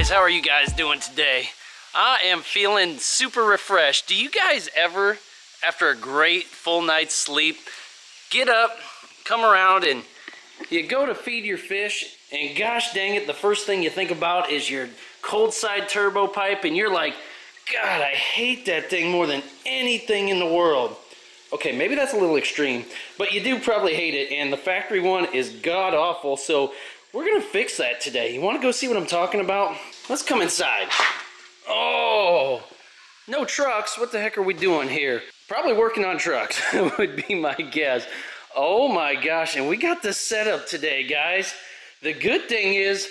guys, how are you guys doing today? I am feeling super refreshed. Do you guys ever, after a great full night's sleep, get up, come around, and you go to feed your fish, and gosh dang it, the first thing you think about is your cold side turbo pipe, and you're like, God, I hate that thing more than anything in the world. Okay, maybe that's a little extreme, but you do probably hate it, and the factory one is god awful, so we're gonna fix that today. You wanna go see what I'm talking about? Let's come inside. Oh, no trucks. What the heck are we doing here? Probably working on trucks would be my guess. Oh my gosh, and we got this set up today, guys. The good thing is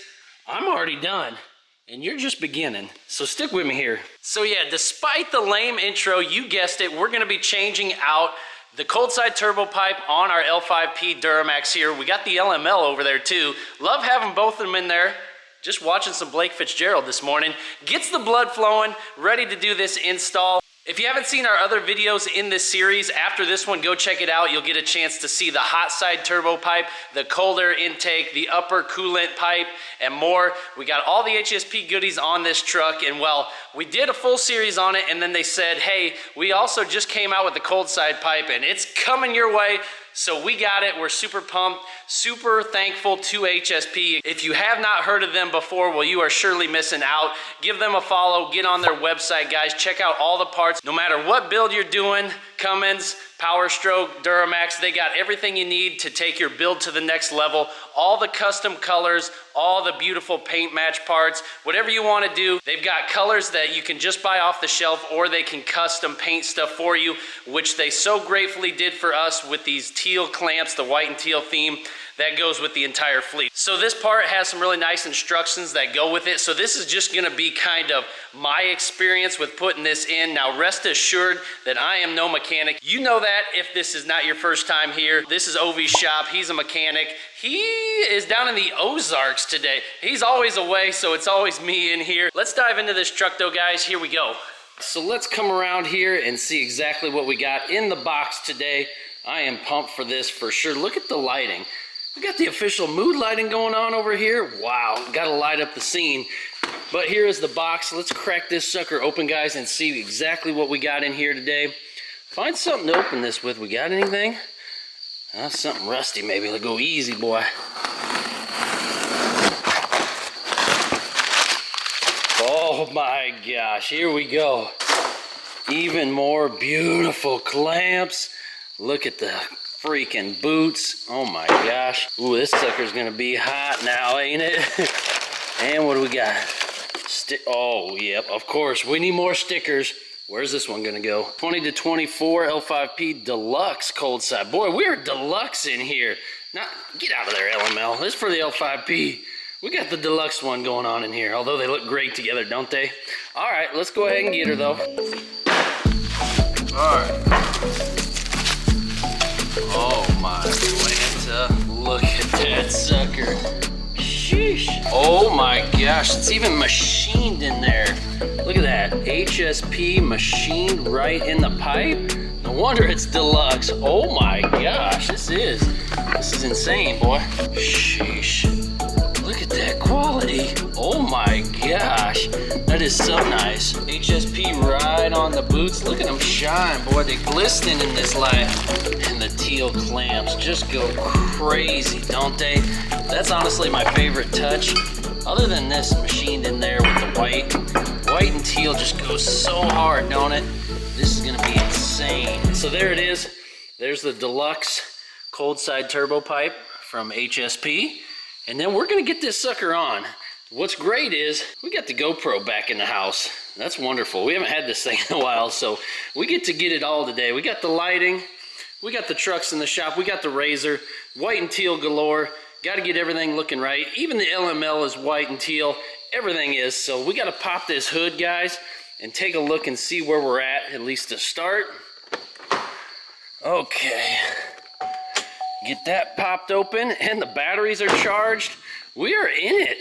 I'm already done and you're just beginning, so stick with me here. So yeah, despite the lame intro, you guessed it, we're gonna be changing out the cold side turbo pipe on our L5P Duramax here. We got the LML over there too. Love having both of them in there. Just watching some Blake Fitzgerald this morning. Gets the blood flowing, ready to do this install. If you haven't seen our other videos in this series, after this one, go check it out. You'll get a chance to see the hot side turbo pipe, the cold air intake, the upper coolant pipe, and more. We got all the HSP goodies on this truck, and well, we did a full series on it, and then they said, hey, we also just came out with the cold side pipe, and it's coming your way. So we got it. We're super pumped, super thankful to HSP. If you have not heard of them before, well, you are surely missing out. Give them a follow, get on their website, guys. Check out all the parts. No matter what build you're doing, Cummins, Power Stroke, Duramax, they got everything you need to take your build to the next level. All the custom colors, all the beautiful paint match parts, whatever you want to do. They've got colors that you can just buy off the shelf, or they can custom paint stuff for you, which they so gratefully did for us with these teal clamps, the white and teal theme. That goes with the entire fleet. So this part has some really nice instructions that go with it. So this is just gonna be kind of my experience with putting this in. Now rest assured that I am no mechanic. You know that if this is not your first time here. This is Ovi's shop, he's a mechanic. He is down in the Ozarks today. He's always away, so it's always me in here. Let's dive into this truck though, guys, here we go. So let's come around here and see exactly what we got in the box today. I am pumped for this for sure. Look at the lighting. We got the official mood lighting going on over here. Wow, gotta light up the scene. But here is the box. Let's crack this sucker open, guys, and see exactly what we got in here today. Find something to open this with. We got anything? Something rusty maybe. Let's go easy, boy. Oh my gosh, here we go. Even more beautiful clamps. Look at the freaking boots. Oh my gosh. Ooh, this sucker's gonna be hot now, ain't it? And what do we got? Oh, yep, of course. We need more stickers. Where's this one gonna go? 20 to 24 L5P Deluxe cold side. Boy, we're deluxe in here. Now, get out of there, LML. This is for the L5P. We got the deluxe one going on in here, although they look great together, don't they? All right, let's go ahead and get her though. All right. Oh my Atlanta, look at that sucker. Sheesh. Oh my gosh, it's even machined in there. Look at that, HSP machined right in the pipe. No wonder it's deluxe. Oh my gosh, this is insane, boy. Sheesh. Look at that quality. Oh my gosh, that is so nice. HSP right on the boots. Look at them shine, boy. They're glistening in this light. And the teal clamps just go crazy, don't they? That's honestly my favorite touch. Other than this machined in there with the white. White and teal just goes so hard, don't it? This is gonna be insane. So there it is. There's the deluxe cold side turbo pipe from HSP. And then we're gonna get this sucker on. What's great is we got the GoPro back in the house. That's wonderful. We haven't had this thing in a while, so we get to get it all today. We got the lighting, we got the trucks in the shop, we got the razor, white and teal galore. Got to get everything looking right. Even the LML is white and teal. Everything is. So we got to pop this hood, guys, and take a look and see where we're at least to start. Okay. Get that popped open, and the batteries are charged. We are in it.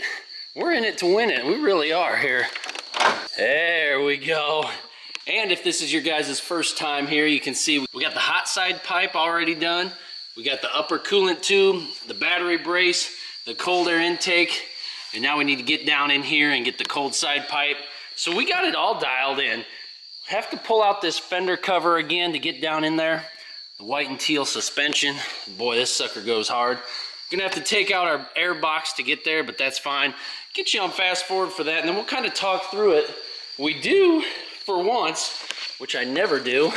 We're in it to win it. We really are here. There we go. And if this is your guys' first time here, you can see we got the hot side pipe already done. We got the upper coolant tube, the battery brace, the cold air intake. And now we need to get down in here and get the cold side pipe. So we got it all dialed in. Have to pull out this fender cover again to get down in there. The white and teal suspension. Boy, this sucker goes hard. Gonna have to take out our air box to get there, but that's fine. Get you on fast forward for that, and then we'll kind of talk through it. We do, for once, which I never do,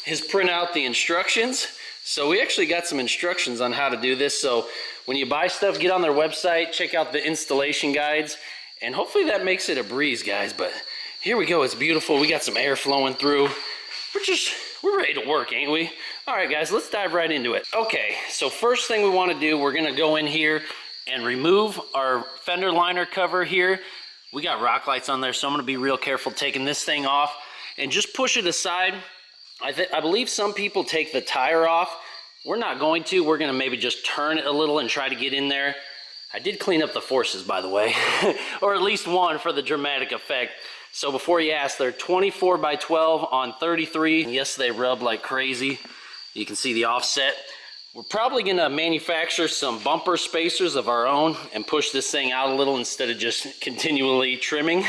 is print out the instructions. So we actually got some instructions on how to do this. So when you buy stuff, get on their website, check out the installation guides, and hopefully that makes it a breeze, guys. But here we go, it's beautiful. We got some air flowing through. We're ready to work, ain't we? All right, guys, let's dive right into it. Okay, so first thing we want to do, we're gonna go in here and remove our fender liner cover here. We got rock lights on there, so I'm gonna be real careful taking this thing off and just push it aside. I believe some people take the tire off. We're not going to. We're gonna maybe just turn it a little and try to get in there. I did clean up the forces, by the way, or at least one for the dramatic effect. So before you ask, they're 24 by 12 on 33. And yes, they rub like crazy. You can see the offset. We're probably gonna manufacture some bumper spacers of our own and push this thing out a little instead of just continually trimming.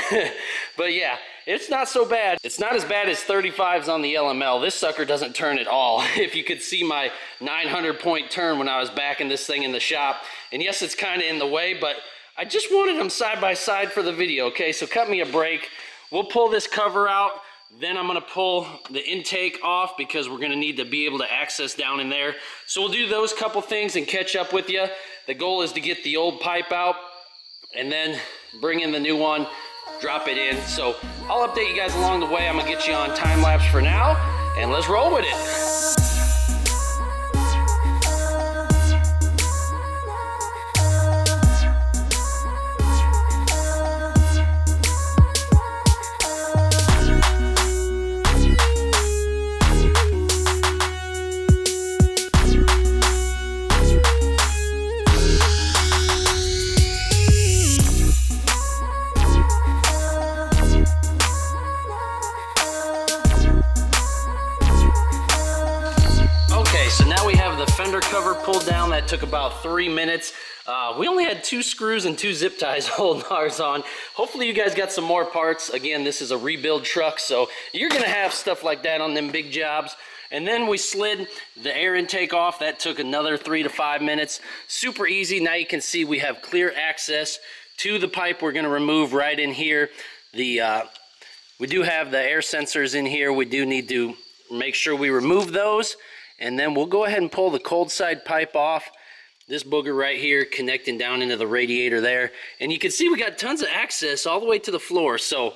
But yeah, it's not so bad. It's not as bad as 35s on the LML. This sucker doesn't turn at all. If you could see my 900-point turn when I was backing this thing in the shop. And yes, it's kind of in the way, but I just wanted them side by side for the video, okay? So cut me a break. We'll pull this cover out, then I'm gonna pull the intake off because we're gonna need to be able to access down in there. So we'll do those couple things and catch up with you. The goal is to get the old pipe out and then bring in the new one, drop it in. So I'll update you guys along the way. I'm gonna get you on time lapse for now, and let's roll with it. Cover pulled down. That took about 3 minutes. We only had 2 screws and 2 zip ties holding ours on. Hopefully you guys got some more parts. Again, this is a rebuild truck, so you're gonna have stuff like that on them big jobs. And then we slid the air intake off. That took another 3 to 5 minutes. Super easy. Now you can see we have clear access to the pipe we're gonna remove right in here. We do have the air sensors in here. We do need to make sure we remove those. And then we'll go ahead and pull the cold side pipe off. This booger right here connecting down into the radiator there. And you can see we got tons of access all the way to the floor. So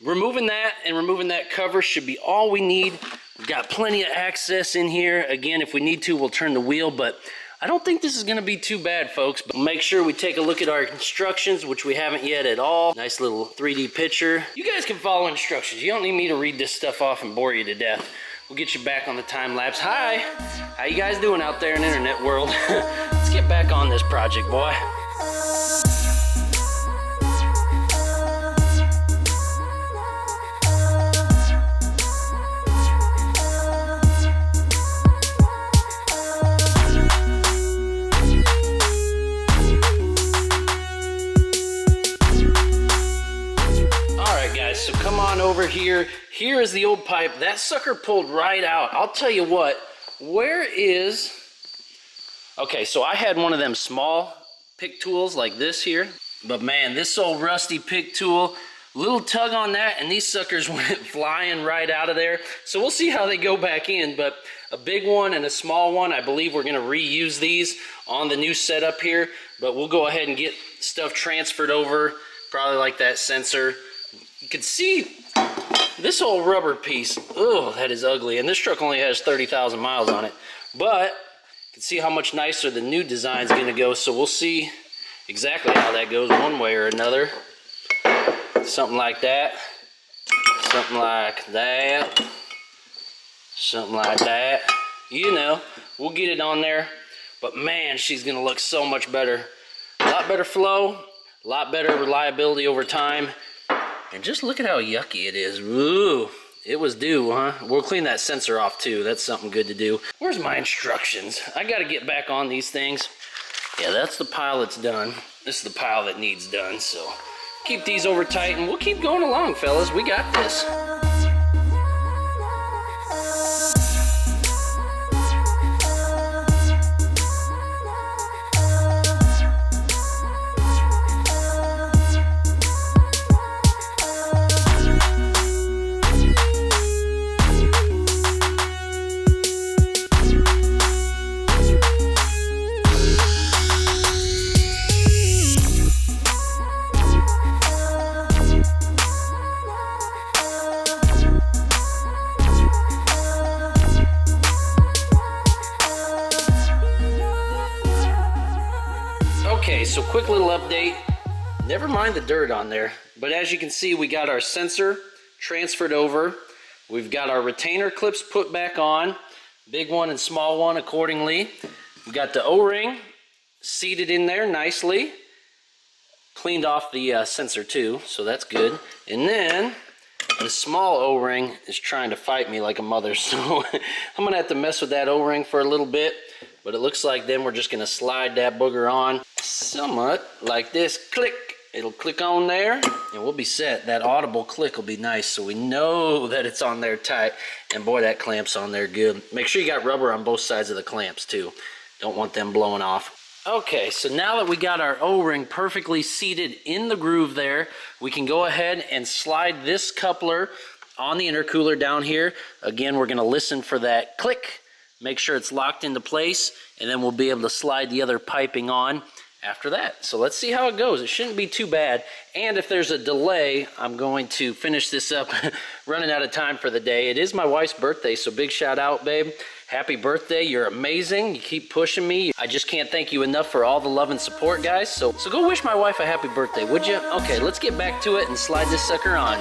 removing that and removing that cover should be all we need. We've got plenty of access in here. Again, if we need to, we'll turn the wheel, but I don't think this is gonna be too bad, folks. But make sure we take a look at our instructions, which we haven't yet at all. Nice little 3D picture. You guys can follow instructions. You don't need me to read this stuff off and bore you to death. We'll get you back on the time lapse. Hi, how you guys doing out there in the internet world? Let's get back on this project, boy. So come on over here. Here is the old pipe. That sucker pulled right out. I'll tell you what, okay, so I had one of them small pick tools like this here, but man, this old rusty pick tool, little tug on that and these suckers went flying right out of there. So we'll see how they go back in, but a big one and a small one, I believe we're gonna reuse these on the new setup here, but we'll go ahead and get stuff transferred over, probably like that sensor. You can see this whole rubber piece. Oh, that is ugly. And this truck only has 30,000 miles on it. But you can see how much nicer the new design is going to go. So we'll see exactly how that goes one way or another. Something like that. Something like that. Something like that. You know, we'll get it on there. But man, she's going to look so much better. A lot better flow. A lot better reliability over time. And just look at how yucky it is. Ooh, it was due, huh? We'll clean that sensor off too. That's something good to do. Where's my instructions? I gotta get back on these things. Yeah, that's the pilot's done. This is the pile that needs done, so keep these over tight and we'll keep going along, fellas. We got this. Okay, so quick little update. Never mind the dirt on there, but as you can see, we got our sensor transferred over. We've got our retainer clips put back on, big one and small one accordingly. We got the O-ring seated in there nicely. Cleaned off the sensor too, so that's good. And then the small O-ring is trying to fight me like a mother, so I'm gonna have to mess with that O-ring for a little bit. But it looks like then we're just gonna slide that booger on somewhat like this. Click. It'll click on there and we'll be set. That audible click will be nice so we know that it's on there tight. And boy, that clamp's on there good. Make sure you got rubber on both sides of the clamps too. Don't want them blowing off. Okay, so now that we got our O-ring perfectly seated in the groove there, we can go ahead and slide this coupler on the intercooler down here. Again, we're gonna listen for that click. Make sure it's locked into place, and then we'll be able to slide the other piping on after that. So let's see how it goes. It shouldn't be too bad. And if there's a delay, I'm going to finish this up. Running out of time for the day. It is my wife's birthday, so big shout out, babe. Happy birthday. You're amazing. You keep pushing me. I just can't thank you enough for all the love and support, guys. So go wish my wife a happy birthday, would you? Okay, let's get back to it and slide this sucker on.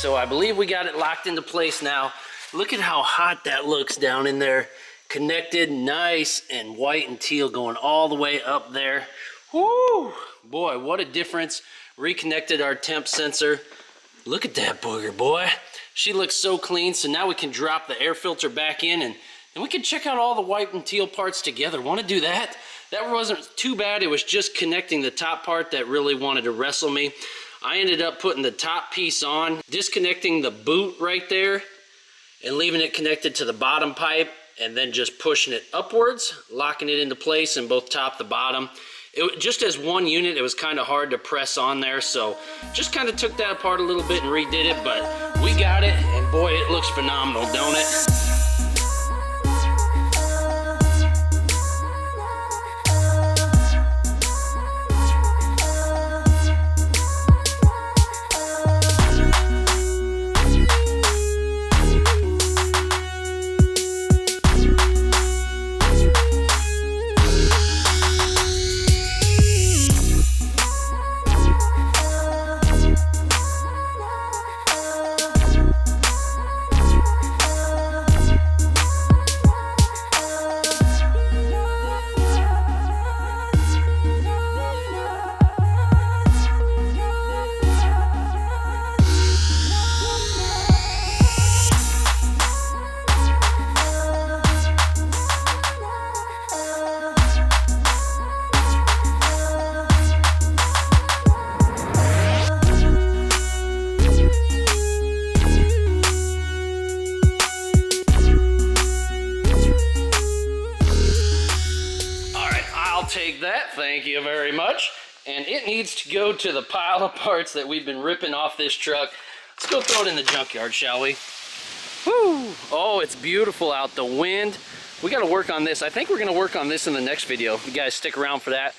So I believe we got it locked into place now. Look at how hot that looks down in there. Connected, nice and white and teal going all the way up there. Whoo! Boy, what a difference. Reconnected our temp sensor. Look at that booger, boy. She looks so clean. So now we can drop the air filter back in and we can check out all the white and teal parts together. Want to do that? That wasn't too bad. It was just connecting the top part that really wanted to wrestle me. I ended up putting the top piece on, disconnecting the boot right there, and leaving it connected to the bottom pipe, and then just pushing it upwards, locking it into place in both top and the bottom. Just as one unit, it was kind of hard to press on there, so just kind of took that apart a little bit and redid it, but we got it, and boy, it looks phenomenal, don't it? Take that, thank you very much. And it needs to go to the pile of parts that we've been ripping off this truck. Let's go throw it in the junkyard, shall we? Woo! Oh, it's beautiful out. The wind We got to work on this. I think we're going to work on this in the next video. You guys stick around for that.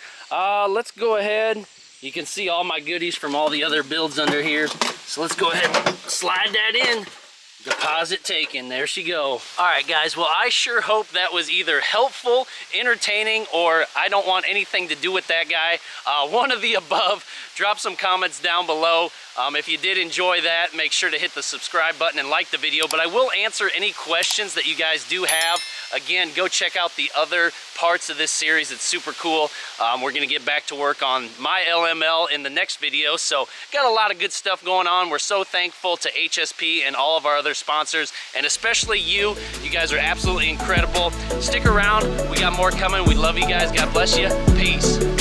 Let's go ahead. You can see all my goodies from all the other builds under here. So let's go ahead and slide that in. Deposit taken. There she go. All right, guys. Well, I sure hope that was either helpful, entertaining, or I don't want anything to do with that guy. One of the above. Drop some comments down below. If you did enjoy that, make sure to hit the subscribe button and like the video. But I will answer any questions that you guys do have. Again, go check out the other parts of this series. It's super cool. We're going to get back to work on my LML in the next video. So got a lot of good stuff going on. We're so thankful to HSP and all of our other sponsors, and especially you. You guys are absolutely incredible. Stick around. We got more coming. We love you guys. God bless you. Peace.